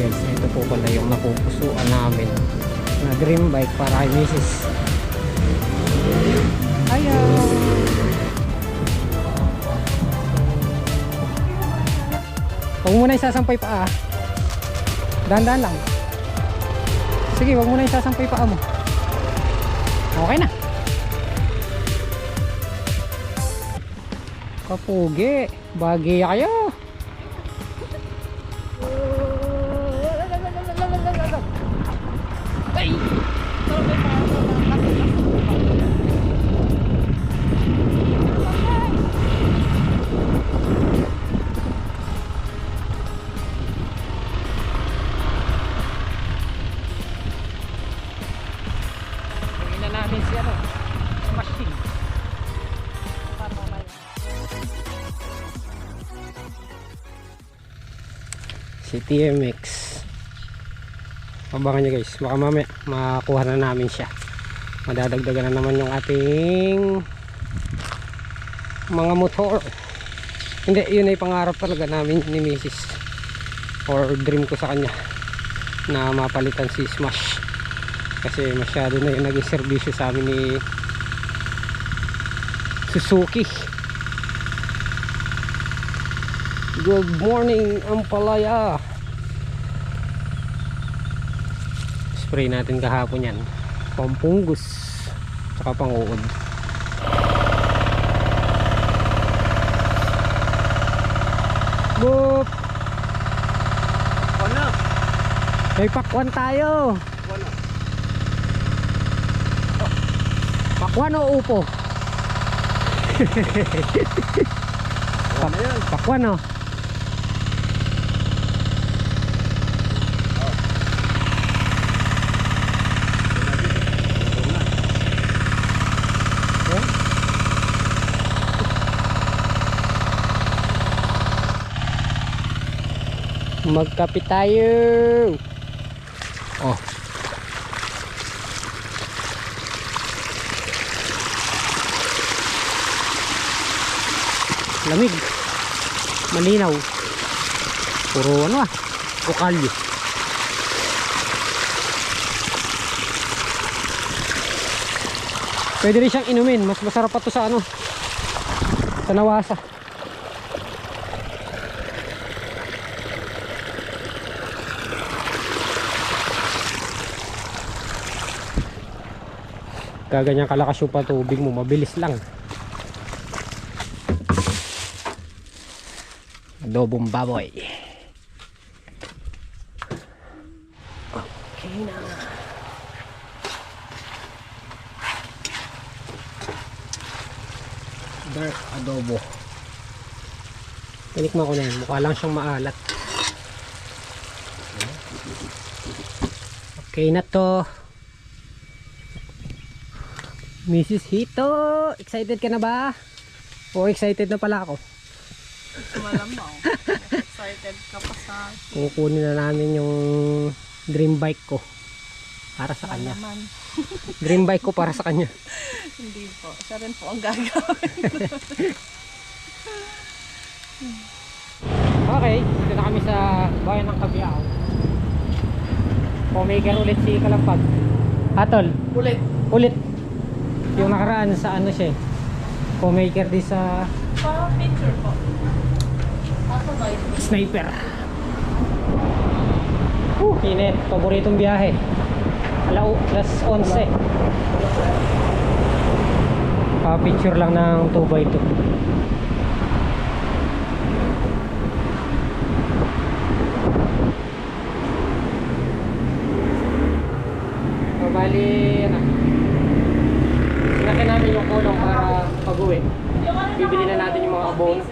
guys, ito po pala yung napupusuan namin na dream bike para kay Mrs. Ayaw! Huwag mo na isasampay paa. Dahan-dahan lang. Sige, huwag mo na isasampay paa mo. Okay na. Kapugi, bagay kayo. Namin si ano, machine. Si TMX. Abangan nyo guys, baka mamaya makakuha na namin siya. Madadagdagan na naman yung ating mga motor. Hindi, yun ay pangarap talaga namin ni Mrs. Or dream ko sa kanya na mapalitan si Smash. Kasi masyado na yung naging serbisyo sa amin ni Suzuki. Good morning Ampalaya. Spray natin kahapon yan, pampunggus saka panguod. Boop! May pakwan tayo. Pakwan o upo? Pakwan o. Magkape tayo. Oh. Lamig, malinaw, puro ano bukalyo. Pwede rin siyang inumin, mas masarap pa to sa ano, sa Nawasa. Gaganyan kalakas yung patubig mo, mabilis lang. Adobong baboy. Okay na. Dark adobo. Tinikman ko na yan. Mukha lang siyang maalat. Okay na to. Mrs. Hito, excited ka na ba? O excited na pala ako? Malamang. Excited ka pa sa Kukunin na namin yung dream bike ko para sa kanya. Dream bike ko para sa kanya. Hindi po. Siya rin po ang gagawin. Okay, dito na kami sa bayan ng Cabiao. Homemaker ulit si Kalampag. Hatol. Ulit. Yung nakaraan sa ano siya. Homemaker di sa Picture po. Sniper. Init, paboritong biyahe. Alas 11. Picture lang ng 2x2. Bali, sinakyan namin yung kulong para pag-uwi. Bibili na natin yung mga abono.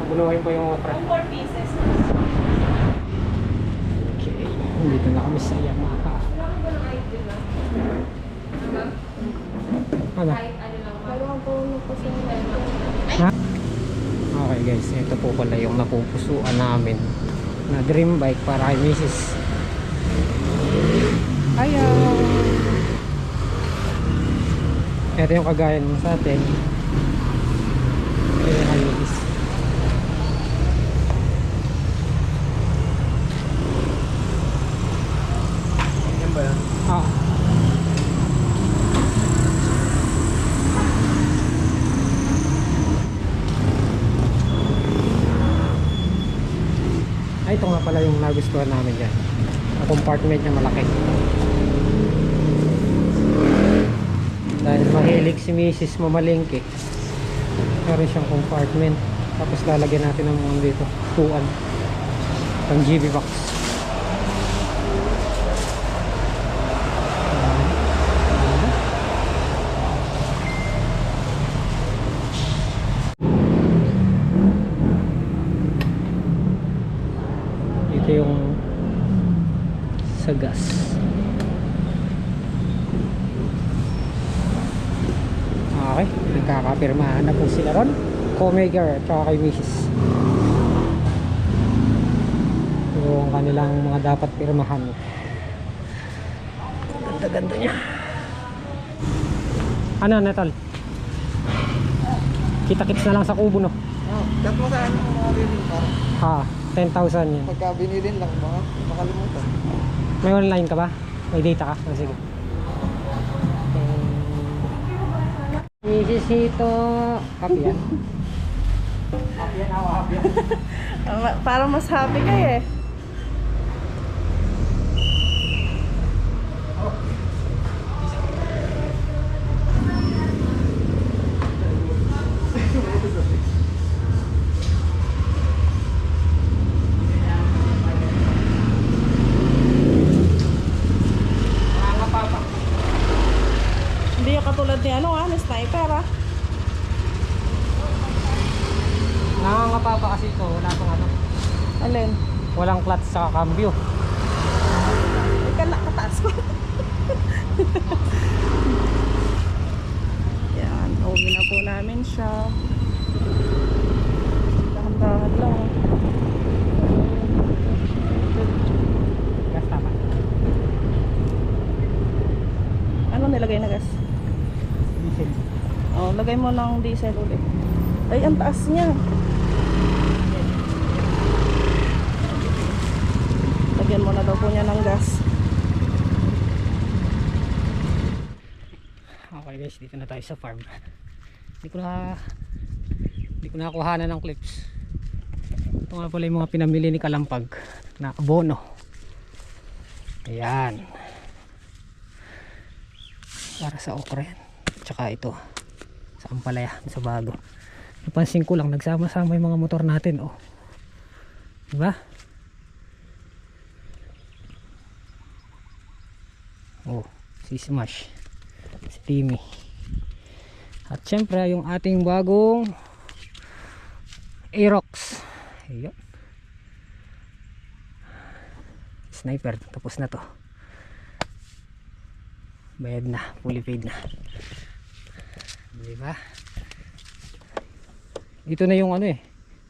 Abunuhin po yung mga pre. 4 pieces. Okay, dito na kami sa Yamaha. Ano? Ha? Okay guys, ito po pala yung napupusuan namin na dream bike para kay Mrs. Ayaw! Ito yung kagaya nun sa atin. Ito yung Mrs. Ay, ito nga pala yung nagustuhan namin dyan. Ang compartment niya malaki. Dahil mahilig si Mrs. mamalengke, meron siyang compartment. Tapos lalagyan natin ng mga dito, tuan, pang GB box. Ito yung sa gas. Okay, nagkakapirmahan na po sila ron, Comager at saka kay Mrs. Yung kanilang mga dapat pirmahan. Ganda-ganda niya. Ano, Netol? Kita-kits na lang sa kubo, no? Kat mo sa ano mga bilin para Ha, 10,000 yan. pagka binilin lang mga makalimutan. May online ka ba? May data ka? Oh, sige. Mrs. Hito. Happy yan. Happy yan, ako happy yan. Parang mas happy kayo eh. Hindi yung katulad ni ano ni sniper ah. Nangangapa pa kasi ito. Wala pang ano. Alin? Walang clutch sa cambio. Ika na, kataas ko. Yan, uwi na po namin siya. Dahan-dahan lang. Gas tama. Ano nilagay na gas? Diesel. Oh, lagay mo ng diesel ulit. Ay, ang taas niya. Lagyan mo na daw po niya ng gas. Okay guys, dito na tayo sa farm. Hindi ko na kuhanan ng clips. Ito nga pala yung mga pinamili ni Kalampag na abono. Ayan. Para sa okra yan. Tsaka ito sa ampalaya, sa bago. Napansin ko lang, nagsama-sama yung mga motor natin, oh. Diba? Oh, si Smash, si Timmy. At syempre yung ating bagong Aerox. Ayun. Sniper, tapos na to. Bayad na, fully paid na. Diba? Ito na yung ano eh,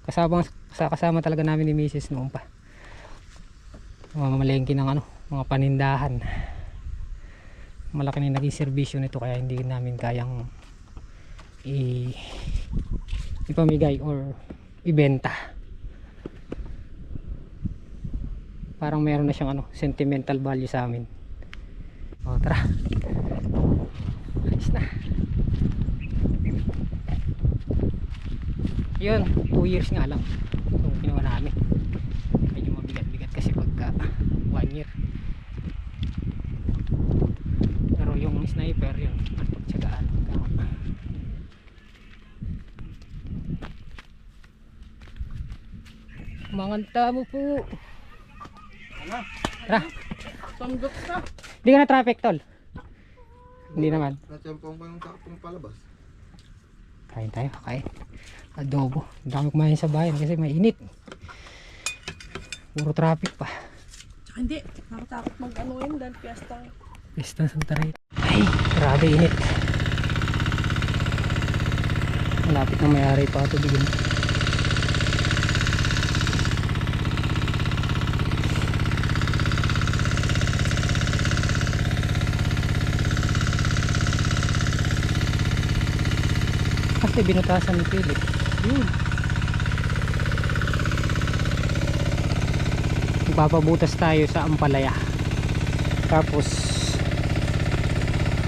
kasama talaga namin ni Mrs. noon pa. Mamalengke ng ano, mga panindahan. Malaki na yung naging serbisyo nito, kaya hindi namin kayang ipamigay or ibenta. Parang meron na siyang ano, sentimental value sa amin. O tara, ayos na. Yun, 2 years nga lang itong ginawa namin. Medyo mabigat-bigat kasi pagka 1 year. Pero yung sniper yun, at pagtsagaan. Manganta mo po. Ano? Tara, Sandok ka. hindi ka na traffic tol. Hindi naman. Natsampong pa yung sakong palabas. Kain tayo, kain. Adobo. Ang dami kumain sa bayan kasi mainit. Puro traffic pa. Tsaka hindi, nakatakot mag-ano yun dahil piyesta. Pista Santa Rita. Ay, grabe init. Malapit na mayari pa ito bigyan. Kasi binutasan ni Philip. Yun. Magpapabutas tayo sa ampalaya. Tapos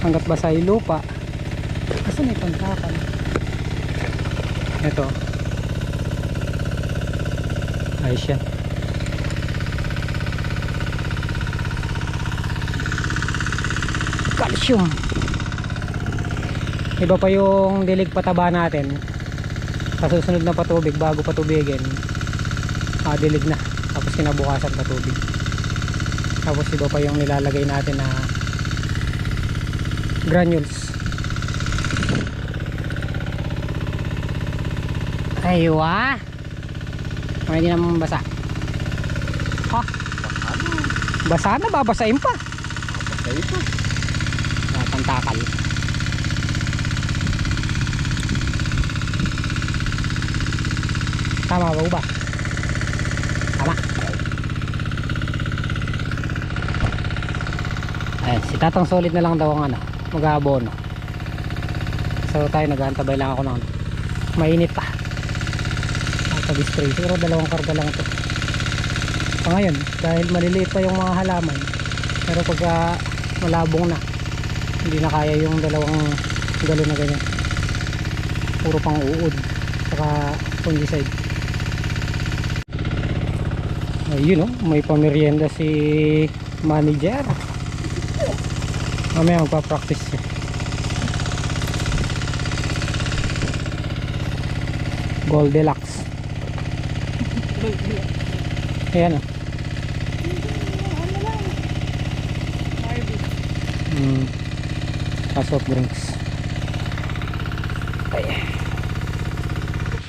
hanggat basa yung lupa. Kasi may pantakan. Ito. Ayos yan. calcium. Iba pa yung dilig pataba natin sa susunod na patubig, bago patubigin dilig na, tapos kinabukasan patubig. Tapos iba pa yung nilalagay natin na granules. Aywa, hindi naman basa. Ha? Basa na, babasain pa. Babasain pa. Pantakal. Tama ba? Tama. Ayan, si Tatang Solid na lang daw ang mag-aabono. So tayo nag-aantabay lang ako ng mainit pa. Spray. Siguro 2 karga lang ito. So ngayon, dahil maliliit pa yung mga halaman, pero pagka malabong na, hindi na kaya yung 2 galon na ganyan. Puro pang uod saka fungicide. Ayun, may pamerienda si manager. Mamaya magpa-practice siya. Goldilocks. Ayan soft drinks.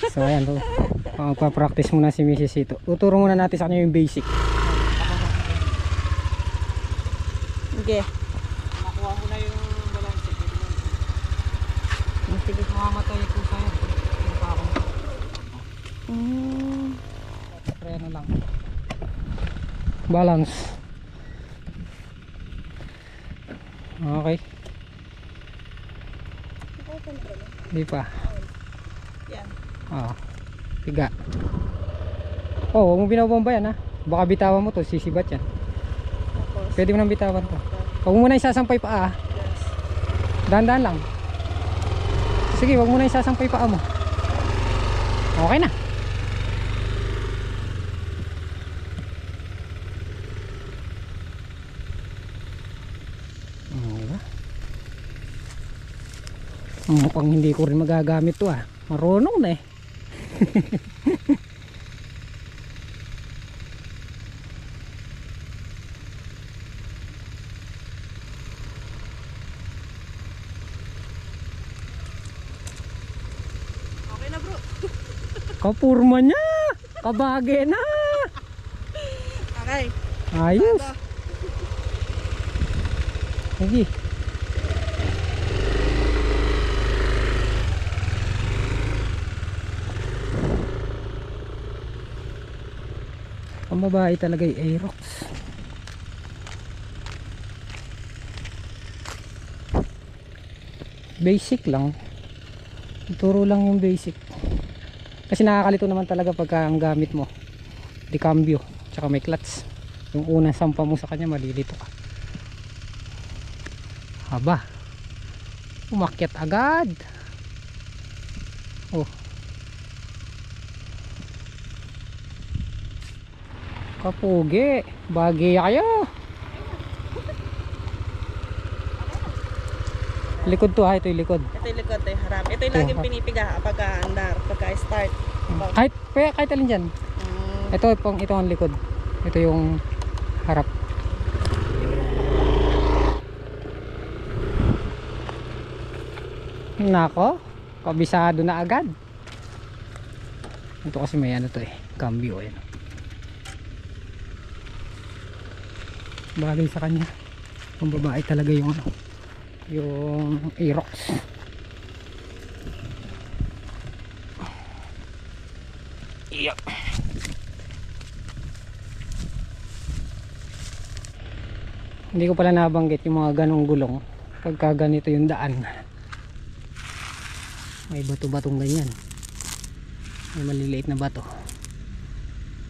So ayan to. Magpa-practice muna si Mrs. ito. Tuturo muna natin sa kanya yung basic. Okay. Nakuha mo na yung balance. Sige. Mamamatay ito sa'yo. Yung pa ako. Preno lang. Balance. Okay. Hindi pa. Yan. Oo. Tiga. Oh, huwag mo binabomba yan ha. Baka bitawan mo to, sisibat yan. Tapos. Pwede mo nang bitawan to. Huwag mo na isasampay paa. Yes. Dahan-dahan lang. Sige, huwag mo na isasampay paa mo. Okay na. Diba? Mukhang hindi ko rin magagamit to marunong na eh. Okay na bro. Kapurma niya. Kabage na. Okay. Ayos. Sige. Ang babae talaga yung Aerox. Basic lang. Ituro lang yung basic. Kasi nakakalito naman talaga pagka ang gamit mo di cambio, tsaka may clutch. Yung unang sampa mo sa kanya malilito ka. Haba. Umakyat agad. Oh. Kapugi, bagay kayo. Likod to ito yung likod. Ito yung likod, ito yung harap. Ito yung laging pinipiga pagka andar, pagka start. Kahit alin dyan. Ito ang likod. Ito yung harap. Nako, kabisado na agad. Ito kasi may to cambio ayan. Bagay sa kanya. Ang babae talaga yung yung Aerox. Iya. Hindi ko pala nabanggit yung mga ganong gulong pagka ganito yung daan. May bato-batong ganyan. May maliliit na bato.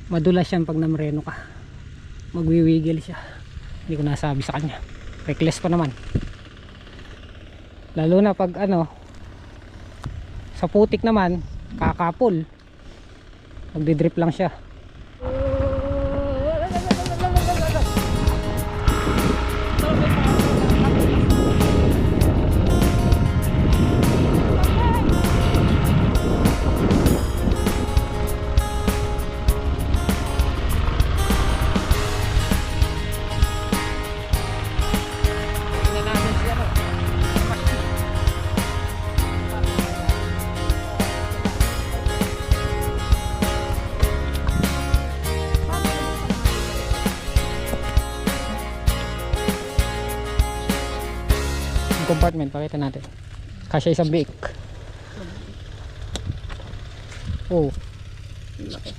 Madulas yan pag namreno ka. Magwiwigil siya. Hindi ko nasabi sa kanya. Reckless pa naman. Lalo na pag sa putik naman kakapol. Magdidrip lang siya. compartment, pakita natin. Kasya isang biik. Oh, Laki.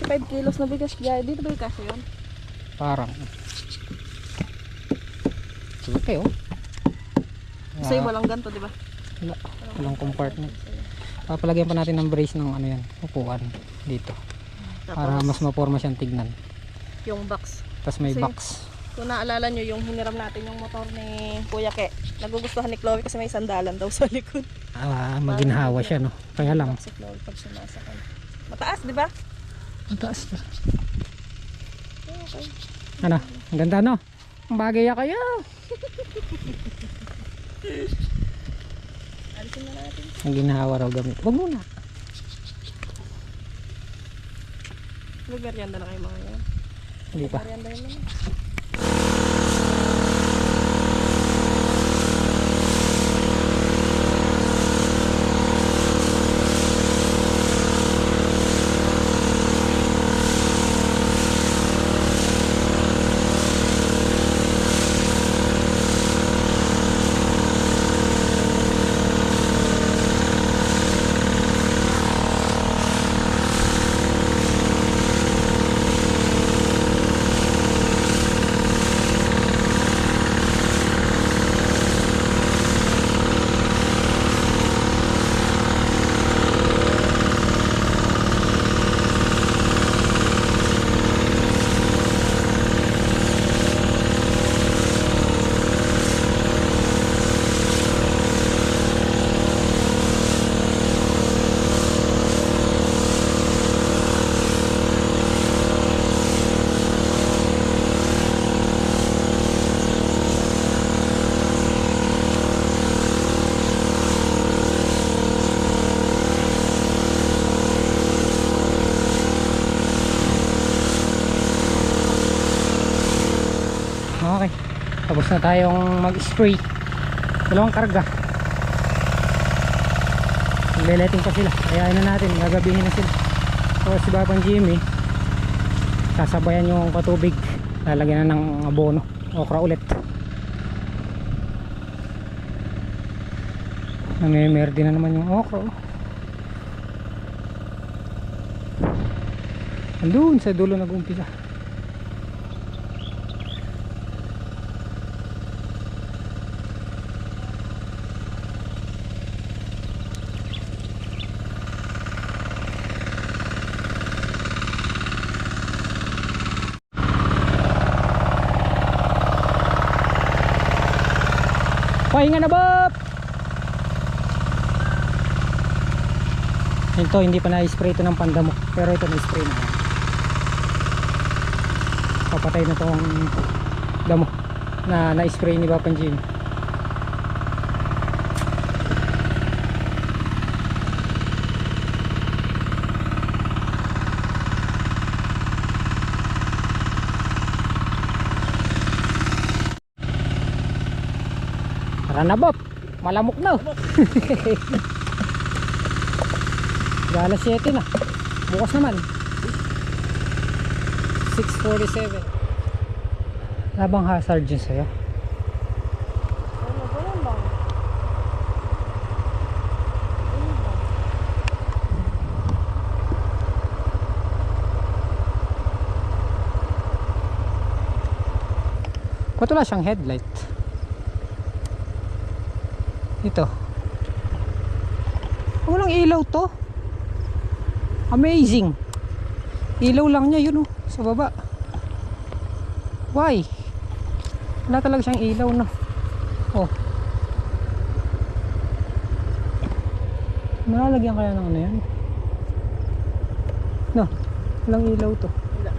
25 kilos na bigas dyan. Dito ba yung kasya yun? parang. Okay, oh. Sa'yo walang ganito, di ba? Wala. Walang compartment. Papalagyan pa natin ng brace ng ano yan, upuan dito. Para mas maporma siyang tignan. Yung box. Tapos may Kasi- box. Kung naalala nyo yung hiniram natin yung motor ni Kuya Ke. Nagugustuhan ni Chloe kasi may sandalan daw sa likod. Maginhawa siya, no? Kaya lang. Si Chloe pag sumasakay. Mataas, di ba? Mataas na. Okay. Ano? Ang ganda, no? Ang bagay kayo. Alisin na natin. Ang ginhawa raw gamit. Wag muna. Magmerienda na kayo mga yan. Hindi pa. Merienda yun naman. Okay. Tapos na tayong mag-spray. Dalawang karga. Magleleting pa sila. Kaya na natin. Gagabihin na sila. Tapos si Babang Jimmy, sasabayan yung patubig. Lalagyan na ng abono. Okra ulit. Namemerde na naman yung okra. Andun sa dulo nag-umpisa. Pahinga na, Bob! Ito, hindi pa na-spray ito ng pandamo. Pero ito na-spray na. Papatay na itong damo na na-spray ni Bapan Jim. Tara na, Bob! Malamok na! Alas 7 na. Bukas naman. 6:47. Labang hazard dyan sa'yo. Ano ba yan lang? Ano ba? Ba't wala siyang headlight? Ito. Walang ilaw to. Amazing. Ilaw lang niya yun, oh, sa baba. Why? Wala talaga siyang ilaw na. Oh. Nalalagyan kaya ng ano yan? No, walang ilaw to. Wala.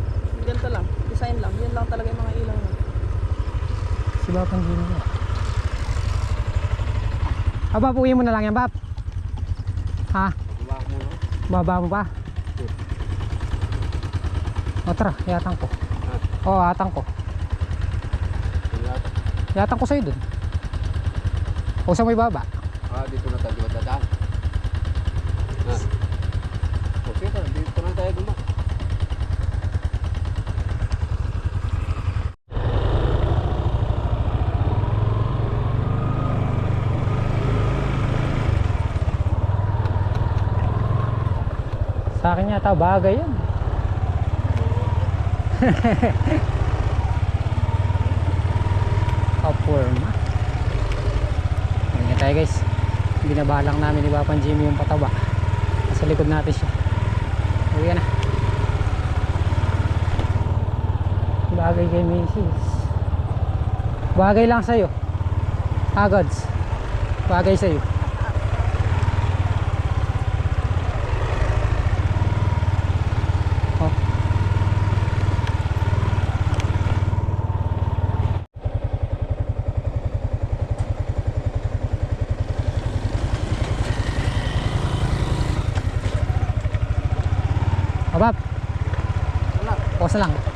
Ganito lang. Design lang. Yan lang talaga yung mga ilaw na. Si Bapan Jimmy niya. Bab, uwi mo na lang yan, Bab. Ha? Baba mo ba? O tara, yatang ko. O, hatang ko. Yatang ko sa'yo dun. O saan mo ibaba? Dito na tayo dadaan. Okay, dito na tayo dumaan. Sa akin yata bagay yan. Kaporma. Ganyan tayo guys. Binabalang namin ni Papan Jimmy yung pataba. Nasa likod natin siya. Uwi na. Bagay kay Macy's. Bagay lang sa'yo. Agods. Bagay sa'yo. Oh. Abab. Pause na lang.